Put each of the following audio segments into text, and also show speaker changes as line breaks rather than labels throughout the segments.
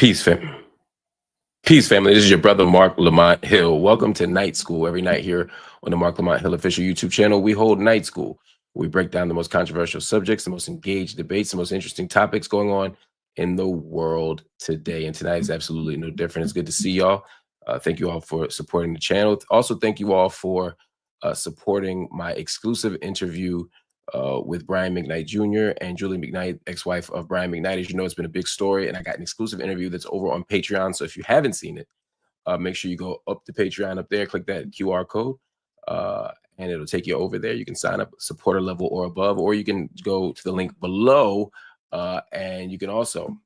Peace, Peace, family. This is your brother, Marc Lamont Hill. Welcome to Night School. Every night here on the Marc Lamont Hill official YouTube channel, we hold Night School. We break down the most controversial subjects, the most engaged debates, the most interesting topics going on in the world today. And tonight is absolutely no different. It's good to see y'all. Thank you all for supporting the channel. Also, thank you all for supporting my exclusive interview with Brian McKnight Jr. and Julie McKnight, ex-wife of Brian McKnight. As you know, it's been a big story, and I got an exclusive interview that's over on Patreon. So if you haven't seen it, make sure you go up to Patreon up there, click that QR code, and it'll take you over there. You can sign up supporter level or above, or you can go to the link below, and you can also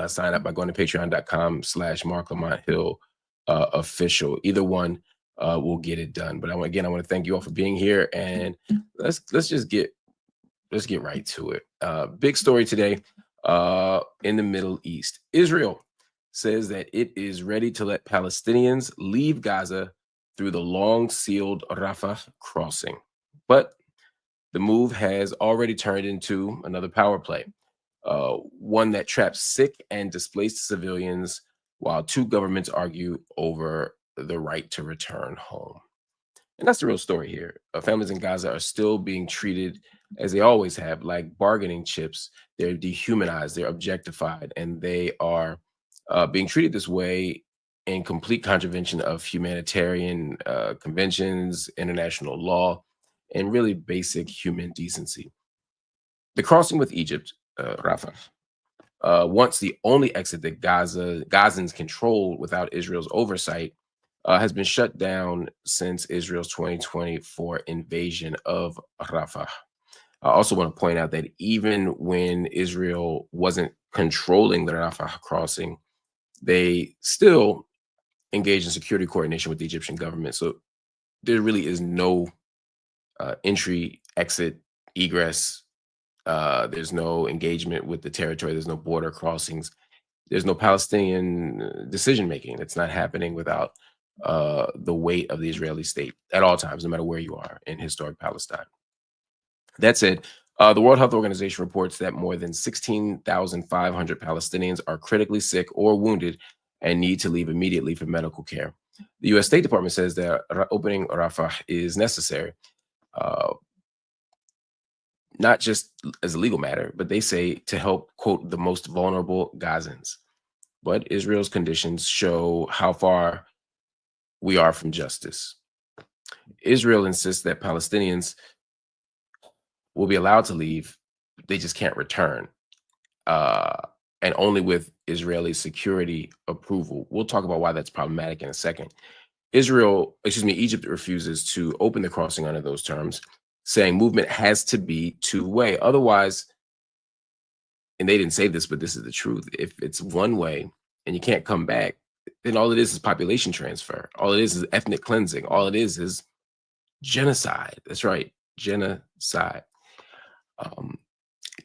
sign up by going to patreon.com/Marc Lamont Hill official. Either one will get it done. But I want to thank you all for being here, and let's just get right to it. Big story today in the Middle East. Israel says that it is ready to let Palestinians leave Gaza through the long-sealed Rafah crossing, but the move has already turned into another power play, one that traps sick and displaced civilians, while two governments argue over the right to return home. And that's the real story here. Families in Gaza are still being treated, as they always have, like bargaining chips. They're dehumanized, they're objectified, and they are being treated this way in complete contravention of humanitarian conventions, international law, and really basic human decency. The crossing with Egypt, Rafah, once the only exit that Gazans controlled without Israel's oversight, has been shut down since Israel's 2024 invasion of Rafah. I also want to point out that even when Israel wasn't controlling the Rafah crossing, they still engaged in security coordination with the Egyptian government. So there really is no entry, exit, egress. There's no engagement with the territory. There's no border crossings. There's no Palestinian decision-making. It's not happening without the weight of the Israeli state at all times, no matter where you are in historic Palestine. That said, the World Health Organization reports that more than 16,500 Palestinians are critically sick or wounded and need to leave immediately for medical care. The U.S. State Department says that opening Rafah is necessary, not just as a legal matter, but they say to help, quote, the most vulnerable Gazans. But Israel's conditions show how far we are from justice. Israel insists that Palestinians will be allowed to leave. They just can't return, and only with Israeli security approval. We'll talk about why that's problematic in a second. Egypt refuses to open the crossing under those terms, saying movement has to be two-way. Otherwise, and they didn't say this, but this is the truth, if it's one way and you can't come back, then all it is population transfer. All it is ethnic cleansing. All it is genocide. That's right, genocide.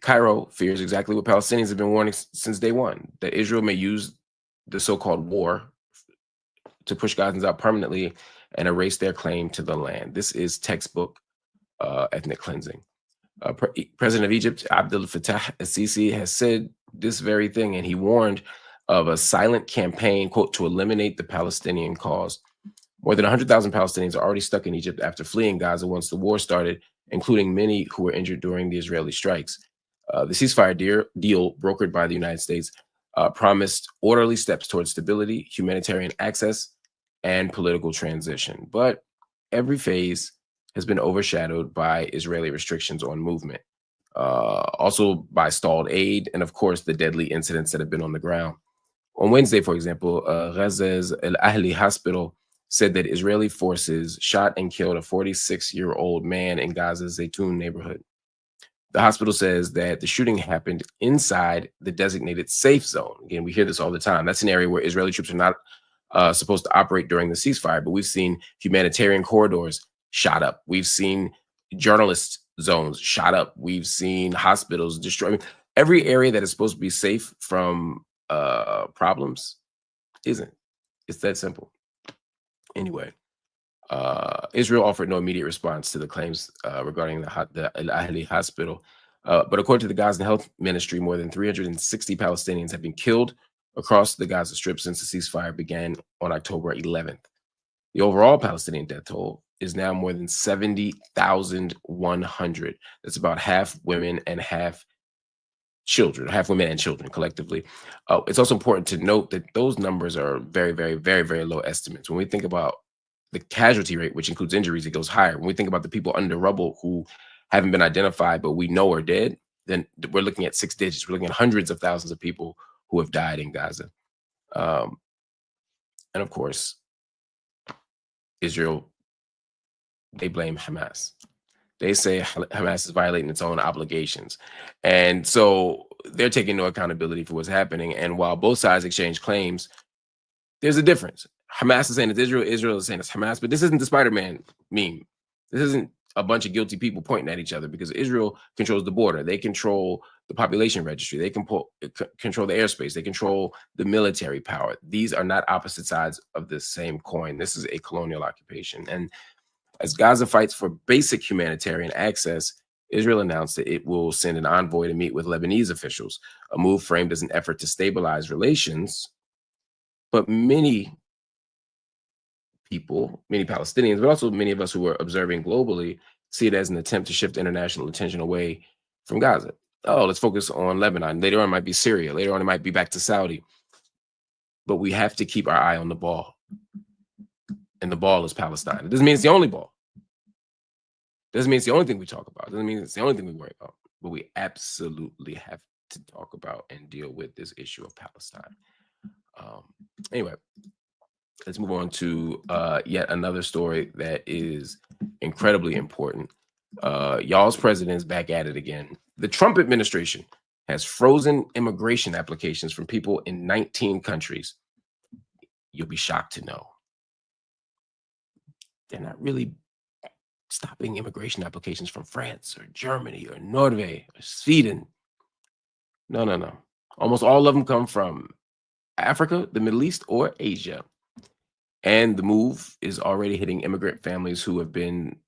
Cairo fears exactly what Palestinians have been warning since day one, that Israel may use the so-called war to push Gazans out permanently and erase their claim to the land. This is textbook ethnic cleansing. President of Egypt, Abdel Fattah el-Sisi, has said this very thing, and he warned of a silent campaign, quote, to eliminate the Palestinian cause. More than 100,000 Palestinians are already stuck in Egypt after fleeing Gaza once the war started, including many who were injured during the Israeli strikes. The ceasefire deal brokered by the United States promised orderly steps towards stability, humanitarian access, and political transition. But every phase has been overshadowed by Israeli restrictions on movement, also by stalled aid, and of course, the deadly incidents that have been on the ground. On Wednesday, for example, Gaza's Al Ahli hospital said that Israeli forces shot and killed a 46-year-old man in Gaza's Zaytun neighborhood. The hospital says that the shooting happened inside the designated safe zone. Again, we hear this all the time. That's an area where Israeli troops are not supposed to operate during the ceasefire, but we've seen humanitarian corridors shot up. We've seen journalist zones shot up. We've seen hospitals destroyed. I mean, every area that is supposed to be safe from problems isn't. It's that simple. Anyway, Israel offered no immediate response to the claims regarding the Al Ahli hospital. But according to the Gaza Health Ministry, more than 360 Palestinians have been killed across the Gaza Strip since the ceasefire began on October 11th. The overall Palestinian death toll is now more than 70,100. That's about half women and half children, half women and children collectively. It's also important to note that those numbers are very, very, very, very low estimates. When we think about the casualty rate, which includes injuries, it goes higher. When we think about the people under rubble who haven't been identified, but we know are dead, then we're looking at six digits. We're looking at hundreds of thousands of people who have died in Gaza. And of course, Israel, they blame Hamas. They say Hamas is violating its own obligations. And so they're taking no accountability for what's happening. And while both sides exchange claims, there's a difference. Hamas is saying it's Israel, Israel is saying it's Hamas, but this isn't the Spider-Man meme. This isn't a bunch of guilty people pointing at each other, because Israel controls the border. They control the population registry. They can control the airspace. They control the military power. These are not opposite sides of the same coin. This is a colonial occupation. And as Gaza fights for basic humanitarian access, Israel announced that it will send an envoy to meet with Lebanese officials, a move framed as an effort to stabilize relations. But many people, many Palestinians, but also many of us who are observing globally, see it as an attempt to shift international attention away from Gaza. Oh, let's focus on Lebanon. Later on, it might be Syria. Later on, it might be back to Saudi. But we have to keep our eye on the ball. And the ball is Palestine. It doesn't mean it's the only ball. It doesn't mean it's the only thing we talk about. It doesn't mean it's the only thing we worry about. But we absolutely have to talk about and deal with this issue of Palestine. Anyway, let's move on to yet another story that is incredibly important. Y'all's president's back at it again. The Trump administration has frozen immigration applications from people in 19 countries. You'll be shocked to know they're not really stopping immigration applications from France or Germany or Norway or Sweden. No. Almost all of them come from Africa, the Middle East, or Asia. And the move is already hitting immigrant families who have been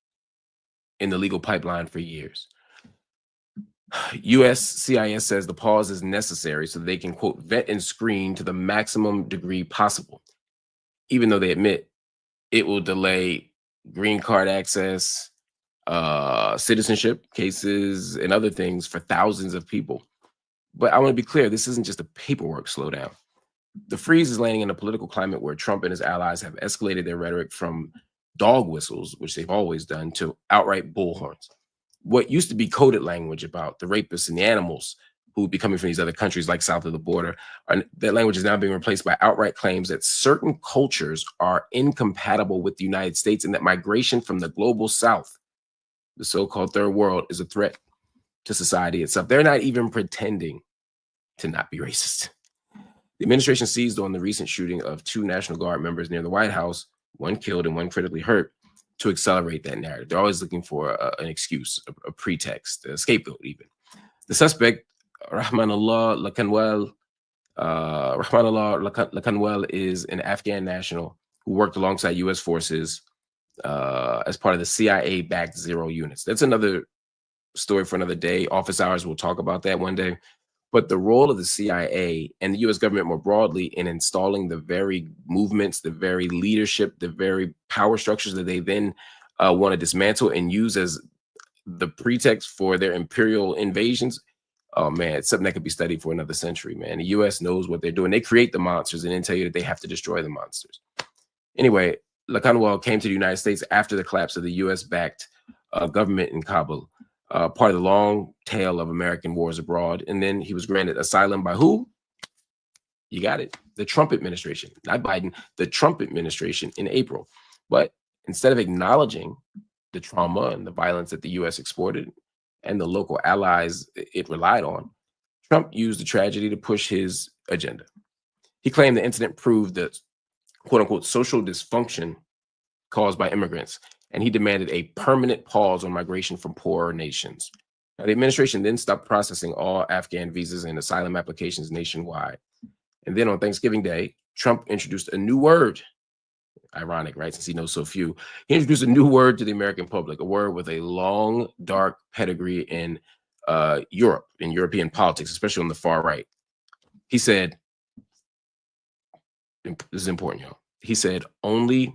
in the legal pipeline for years. USCIS says the pause is necessary so they can, quote, vet and screen to the maximum degree possible, even though they admit it will delay green card access, citizenship cases, and other things for thousands of people. But I want to be clear, this isn't just a paperwork slowdown. The freeze is landing in a political climate where Trump and his allies have escalated their rhetoric from dog whistles, which they've always done, to outright bullhorns. What used to be coded language about the rapists and the animals who would be coming from these other countries like south of the border, that language is now being replaced by outright claims that certain cultures are incompatible with the United States and that migration from the global south, the so-called third world, is a threat to society itself. They're not even pretending to not be racist. The administration seized on the recent shooting of 2 National Guard members near the White House, 1 killed and 1 critically hurt, to accelerate that narrative. They're always looking for an excuse, a pretext, a scapegoat even. The suspect, Rahmanullah Lakanwal, is an Afghan national who worked alongside U.S. forces as part of the CIA-backed Zero units. That's another story for another day. Office hours, we'll talk about that one day. But the role of the CIA and the U.S. government more broadly in installing the very movements, the very leadership, the very power structures that they then want to dismantle and use as the pretext for their imperial invasions, oh man, it's something that could be studied for another century, man. The U.S. knows what they're doing. They create the monsters and then tell you that they have to destroy the monsters. Anyway, Lakanwal came to the United States after the collapse of the U.S.-backed government in Kabul, part of the long tail of American wars abroad. And then he was granted asylum by who? You got it. The Trump administration, not Biden, the Trump administration in April. But instead of acknowledging the trauma and the violence that the U.S. exported and the local allies it relied on, Trump used the tragedy to push his agenda. He claimed the incident proved the quote unquote social dysfunction caused by immigrants, and he demanded a permanent pause on migration from poorer nations. Now, the administration then stopped processing all Afghan visas and asylum applications nationwide. And then on Thanksgiving Day, Trump introduced a new word. Ironic, right? Since he knows so few. He introduced a new word to the American public, a word with a long, dark pedigree in Europe, in European politics, especially on the far right. He said, This is important, y'all. He said only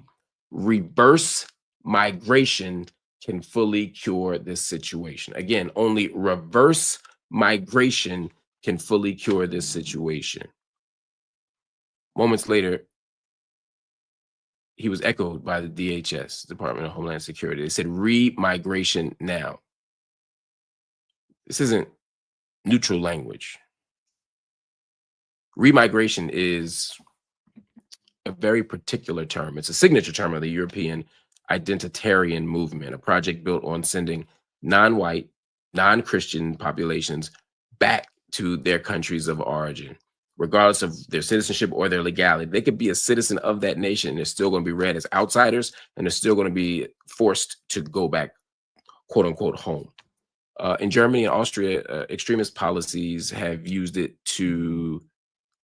reverse migration can fully cure this situation. Again, only reverse migration can fully cure this situation. Moments later, he was echoed by the DHS, Department of Homeland Security. They said remigration now. This isn't neutral language. Remigration is a very particular term. It's a signature term of the European identitarian movement, a project built on sending non-white, non-Christian populations back to their countries of origin, regardless of their citizenship or their legality. They could be a citizen of that nation and they're still going to be read as outsiders, and they're still going to be forced to go back, quote unquote, home. In Germany and Austria, extremist policies have used it to,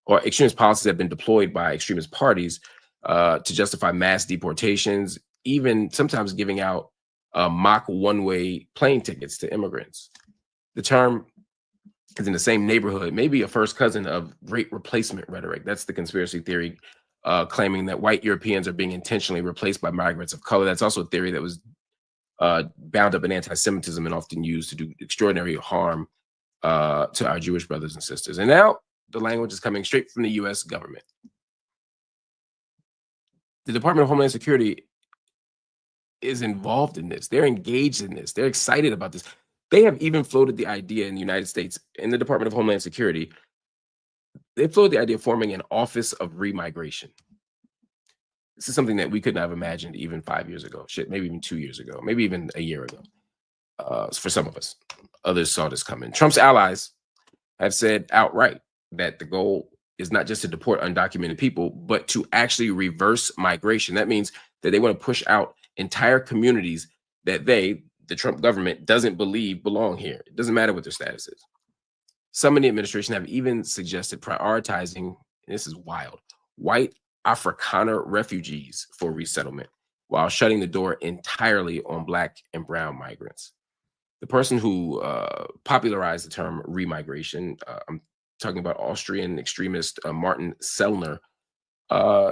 or extremist policies have been deployed by extremist parties to justify mass deportations, even sometimes giving out mock one-way plane tickets to immigrants. The term is in the same neighborhood, maybe a first cousin of great replacement rhetoric. That's the conspiracy theory claiming that white Europeans are being intentionally replaced by migrants of color. That's also a theory that was bound up in anti-Semitism and often used to do extraordinary harm to our Jewish brothers and sisters. And now the language is coming straight from the US government. The Department of Homeland Security is involved in this. They're engaged in this. They're excited about this. They have even floated the idea in the United States, in the Department of Homeland Security, they floated the idea of forming an Office of Remigration. This is something that we could not have imagined even 5 years ago. Shit, maybe even 2 years ago, maybe even a year ago. For some of us, others saw this coming. Trump's allies have said outright that the goal is not just to deport undocumented people, but to actually reverse migration. That means that they want to push out entire communities that the Trump government, doesn't believe belong here. It doesn't matter what their status is. Some in the administration have even suggested prioritizing, this is wild, white Afrikaner refugees for resettlement, while shutting the door entirely on Black and brown migrants. The person who popularized the term remigration, I'm talking about Austrian extremist Martin Sellner,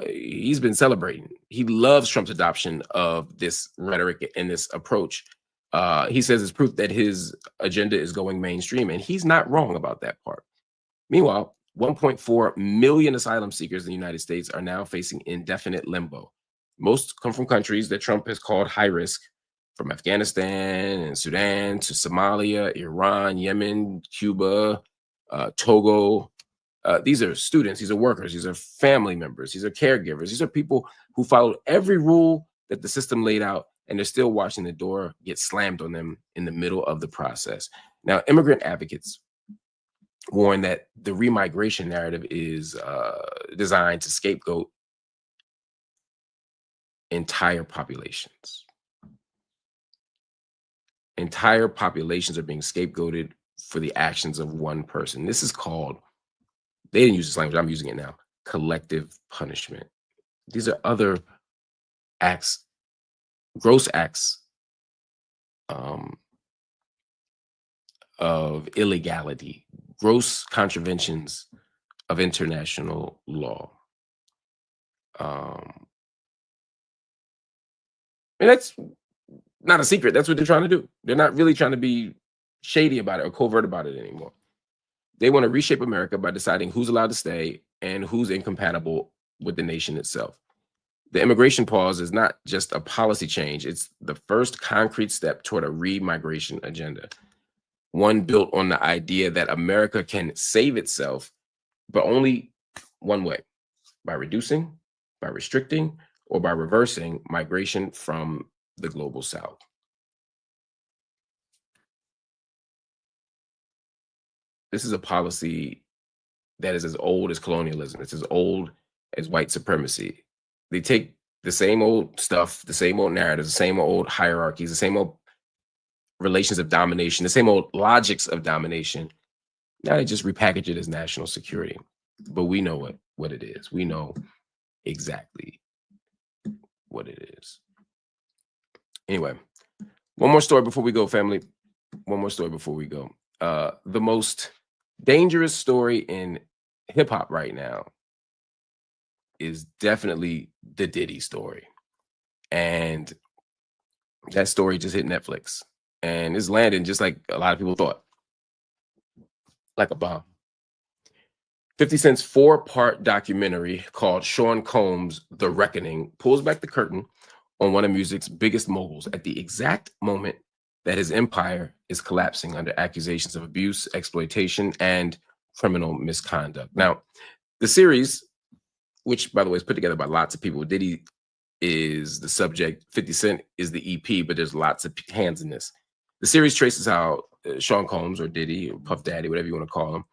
he's been celebrating. He loves Trump's adoption of this rhetoric and this approach. He says it's proof that his agenda is going mainstream, and he's not wrong about that part. Meanwhile, 1.4 million asylum seekers in the United States are now facing indefinite limbo. Most come from countries that Trump has called high risk, from Afghanistan and Sudan to Somalia, Iran, Yemen, Cuba, Togo. These are students, these are workers, these are family members, these are caregivers, these are people who followed every rule that the system laid out, and they're still watching the door get slammed on them in the middle of the process. Now, immigrant advocates warn that the remigration narrative is designed to scapegoat entire populations. Entire populations are being scapegoated for the actions of one person. This is called, they didn't use this language, I'm using it now, collective punishment. These are other acts, gross acts of illegality, gross contraventions of international law. And that's not a secret. That's what they're trying to do. They're not really trying to be shady about it or covert about it anymore. They want to reshape America by deciding who's allowed to stay and who's incompatible with the nation itself. The immigration pause is not just a policy change. It's the first concrete step toward a remigration agenda, one built on the idea that America can save itself, but only one way: by reducing, by restricting, or by reversing migration from the global South. This is a policy that is as old as colonialism. It's as old as white supremacy. They take the same old stuff, the same old narratives, the same old hierarchies, the same old relations of domination, the same old logics of domination. Now they just repackage it as national security. But we know what it is. We know exactly what it is. Anyway, one more story before we go, family. One more story before we go. The most dangerous story in hip hop right now is definitely the Diddy story. And that story just hit Netflix. And it's landing just like a lot of people thought, like a bomb. 50 Cent's 4-part documentary called Sean Combs' The Reckoning pulls back the curtain on one of music's biggest moguls at the exact moment that his empire is collapsing under accusations of abuse, exploitation, and criminal misconduct. Now, the series, which by the way is put together by lots of people, Diddy is the subject, 50 Cent is the EP, but there's lots of hands in this. The series traces how Sean Combs, or Diddy, or Puff Daddy, whatever you want to call him,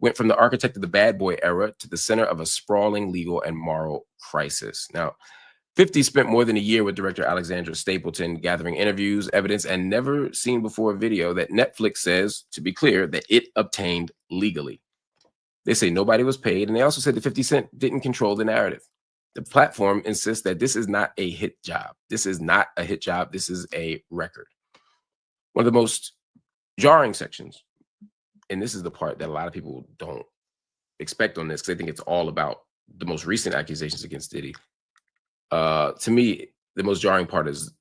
went from the architect of the bad boy era to the center of a sprawling legal and moral crisis. Now, 50 spent more than a year with director Alexandra Stapleton gathering interviews, evidence, and never seen before video that Netflix says, to be clear, that it obtained legally. They say nobody was paid, and they also said that 50 Cent didn't control the narrative. The platform insists that this is not a hit job. This is not a hit job. This is a record. One of the most jarring sections, and this is the part that a lot of people don't expect on this because they think it's all about the most recent accusations against Diddy. To me, the most jarring part is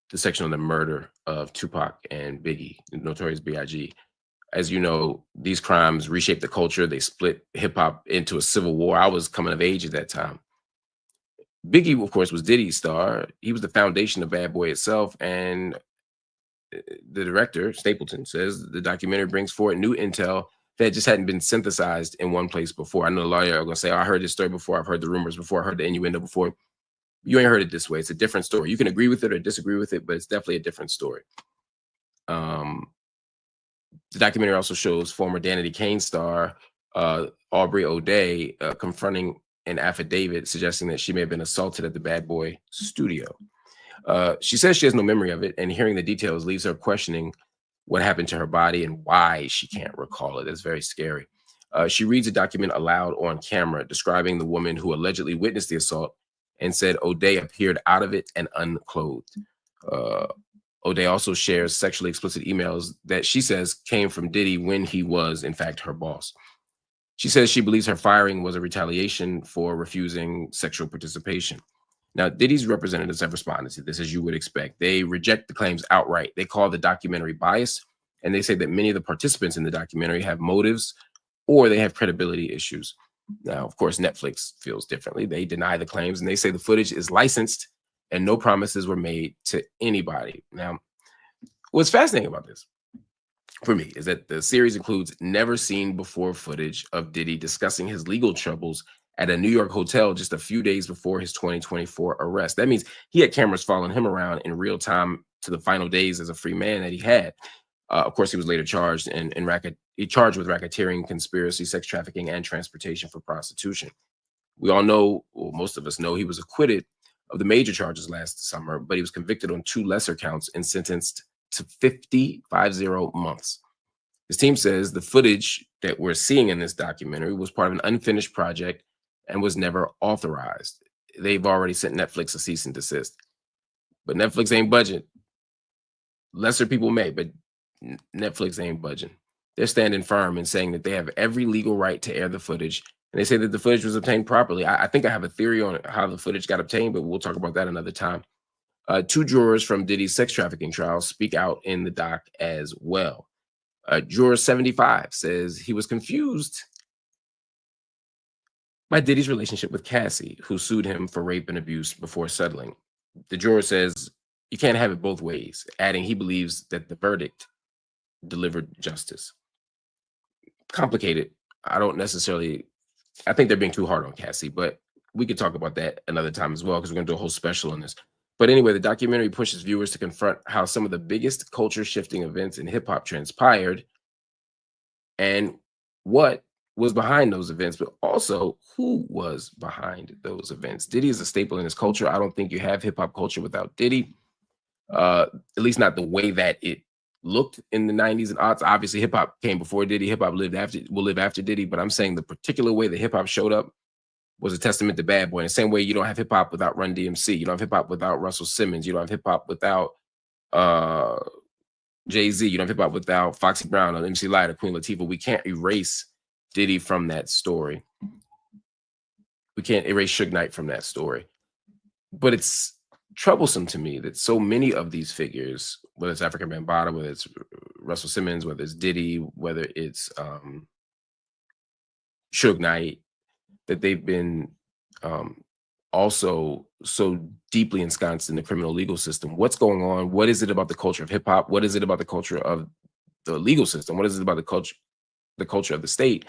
the section on the murder of Tupac and Biggie, Notorious B.I.G. As you know, these crimes reshaped the culture. They split hip hop into a civil war. I was coming of age at that time. Biggie, of course, was Diddy's star. He was the foundation of Bad Boy itself. And the director, Stapleton, says the documentary brings forward new intel that just hadn't been synthesized in one place before. I know a lot of you are going to say, oh, I heard this story before. I've heard the rumors before. I heard the innuendo before. You ain't heard it this way. It's a different story. You can agree with it or disagree with it, but it's definitely a different story. The documentary also shows former Danity Kane star Aubrey O'Day confronting an affidavit suggesting that she may have been assaulted at the Bad Boy studio. She says she has no memory of it, and hearing the details leaves her questioning what happened to her body and why she can't recall it. It's very scary. She reads a document aloud on camera describing the woman who allegedly witnessed the assault and said O'Day appeared out of it and unclothed. O'Day also shares sexually explicit emails that she says came from Diddy when he was, in fact, her boss. She says she believes her firing was a retaliation for refusing sexual participation. Now, Diddy's representatives have responded to this, as you would expect. They reject the claims outright. They call the documentary biased, and they say that many of the participants in the documentary have motives or they have credibility issues. Now, of course, Netflix feels differently. They deny the claims, and they say the footage is licensed and no promises were made to anybody. Now, what's fascinating about this for me is that the series includes never seen before footage of Diddy discussing his legal troubles at a New York hotel just a few days before his 2024 arrest. That means he had cameras following him around in real time to the final days as a free man that he had. Of course, he was later charged with racketeering, conspiracy, sex trafficking, and transportation for prostitution. We all know, or most of us know, he was acquitted of the major charges last summer, but he was convicted on 2 lesser counts and sentenced to 50 months. His team says the footage that we're seeing in this documentary was part of an unfinished project and was never authorized. They've already sent Netflix a cease and desist, but Netflix ain't budging. Lesser people may, but Netflix ain't budging. They're standing firm and saying that they have every legal right to air the footage. And they say that the footage was obtained properly. I think I have a theory on how the footage got obtained, but we'll talk about that another time. 2 jurors from Diddy's sex trafficking trial speak out in the doc as well. Juror 75 says he was confused by Diddy's relationship with Cassie, who sued him for rape and abuse before settling. The juror says you can't have it both ways, adding he believes that the verdict delivered justice. Complicated. I think they're being too hard on Cassie, but we could talk about that another time as well because we're going to do a whole special on this. But anyway, the documentary pushes viewers to confront how some of the biggest culture-shifting events in hip-hop transpired and what was behind those events, but also who was behind those events. Diddy is a staple in his culture. I don't think you have hip-hop culture without Diddy, at least not the way that it looked in the 90s and aughts. Obviously, hip-hop came before Diddy. Hip-hop will live after Diddy, but I'm saying the particular way that hip-hop showed up was a testament to Bad Boy. In the same way you don't have hip-hop without Run DMC. You don't have hip-hop without Russell Simmons. You don't have hip-hop without Jay-Z. You don't have hip-hop without Foxy Brown or MC Lyte or Queen Latifah. We can't erase Diddy from that story. We can't erase Suge Knight from that story. But it's troublesome to me that so many of these figures, whether it's African Bambaataa, whether it's Russell Simmons, whether it's Diddy, whether it's Suge Knight, that they've been also so deeply ensconced in the criminal legal system. What's going on? What is it about the culture of hip hop? What is it about the culture of the legal system? What is it about the culture of the state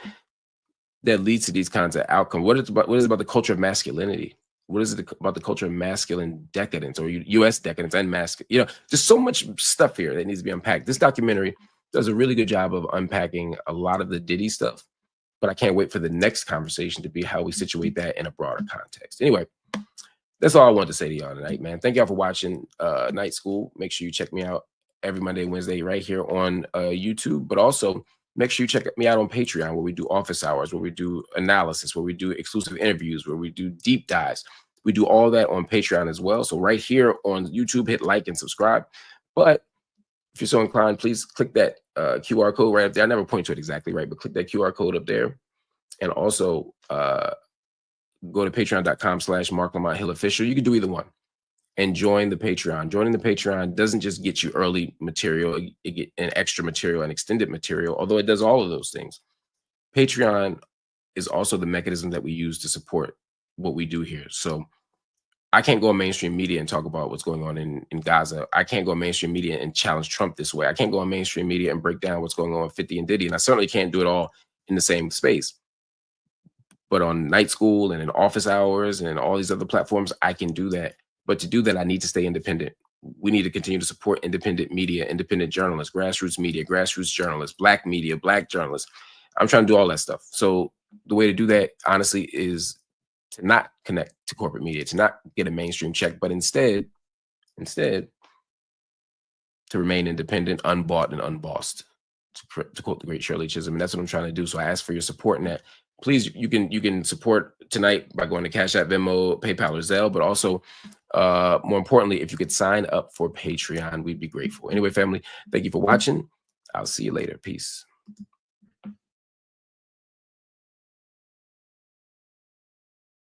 that leads to these kinds of outcomes? What is it about the culture of masculinity? What is it about the culture of masculine decadence or U.S. decadence and masculine? You know, there's so much stuff here that needs to be unpacked. This documentary does a really good job of unpacking a lot of the Diddy stuff, but I can't wait for the next conversation to be how we situate that in a broader context. Anyway, that's all I wanted to say to y'all tonight, man. Thank y'all for watching Night School. Make sure you check me out every Monday, Wednesday, right here on YouTube, but also make sure you check me out on Patreon, where we do office hours, where we do analysis, where we do exclusive interviews, where we do deep dives. We do all that on Patreon as well. So right here on YouTube, hit like and subscribe. But if you're so inclined, please click that QR code right up there. I never point to it exactly right, but click that QR code up there. And also go to patreon.com/Marc Lamont Hill Official. You can do either one and join the Patreon. Joining the Patreon doesn't just get you early material, it get an extra material and extended material, although it does all of those things. Patreon is also the mechanism that we use to support what we do here. So I can't go on mainstream media and talk about what's going on in Gaza. I can't go on mainstream media and challenge Trump this way. I can't go on mainstream media and break down what's going on with 50 and Diddy. And I certainly can't do it all in the same space. But on Night School and in office hours and all these other platforms, I can do that. But to do that, I need to stay independent. We need to continue to support independent media, independent journalists, grassroots media, grassroots journalists, black media, black journalists. I'm trying to do all that stuff. So the way to do that, honestly, is to not connect to corporate media, to not get a mainstream check, but instead to remain independent, unbought, and unbossed, to quote the great Shirley Chisholm. And that's what I'm trying to do. So I ask for your support in that. Please, you can support tonight by going to Cash App, Venmo, PayPal, or Zelle. But also, more importantly, if you could sign up for Patreon, we'd be grateful. Anyway, family, thank you for watching. I'll see you later. Peace.